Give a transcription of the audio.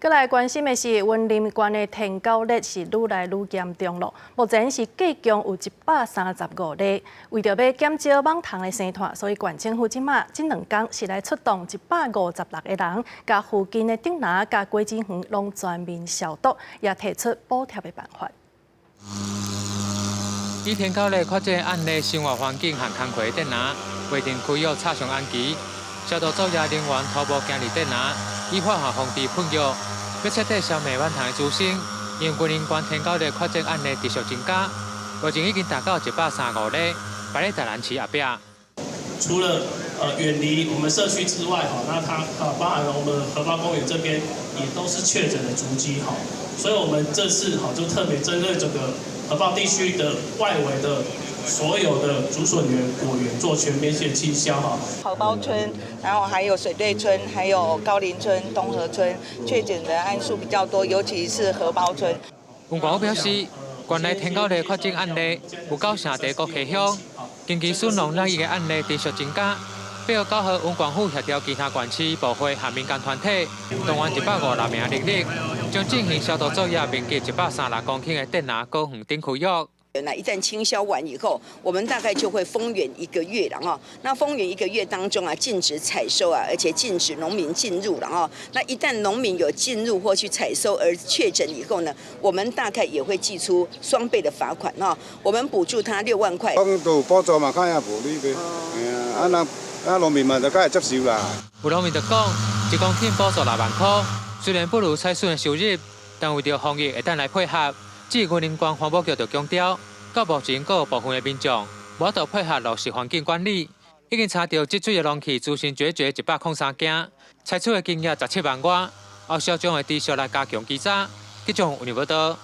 再来关心的是，云林县的天狗热是愈来愈严重了。目前是计共有135例，为着要减少网虫的生态，所以县政府这2天是来出动156个人，甲附近的顶林、甲果子园拢全面消毒，也提出补贴的办法。以天狗热确诊案例生活环境和工课的顶林，规定开药插上安旗，消毒作业人员徒步行入顶林，以化学防治喷药。 要彻底消灭晚虫的滋生，因为云林县天狗热确诊案例持续增加，目前已经达到135例，摆在台南市后壁。除了远离我们社区之外，那它包含了我们荷包公园这边也都是确诊的足迹，所以我们这次就特别针对整个荷包地区的外围的。 所有的竹笋园、果园做全面性清消荷包村，然后还有水队村，还有高林村、东河村，确诊的案数比较多，尤其是荷包村。云县府表示，县内天狗热确诊案例有9城地各溪乡，近期损农染疫的案例持续增加。配合9号云县府协调其他县市部会和民间团体，动员156名人力，将进行消毒作业，面积136公顷的顶林果园顶区域。 那一旦清消完以后，我们大概就会封园1个月了哈。那封园1个月当中啊，禁止采收啊，而且禁止农民进入了哈。那一旦农民有进入或去采收而确诊以后呢，我们大概也会寄出双倍的罚款哈。我们补助他6万块。讲到补助嘛，看下无理呗。农民嘛就梗系接受啦。有农民就讲，1公顷补助6万块，虽然不如采笋的收入，但为着防疫会当来配合。 至于云林县环保局就强调，到目前各部分的民众无法度配合落实环境管理，已经查到积水的容器资讯解决103件，采取的金额17万外，后续将会持续来加强稽查。记者吴念报道。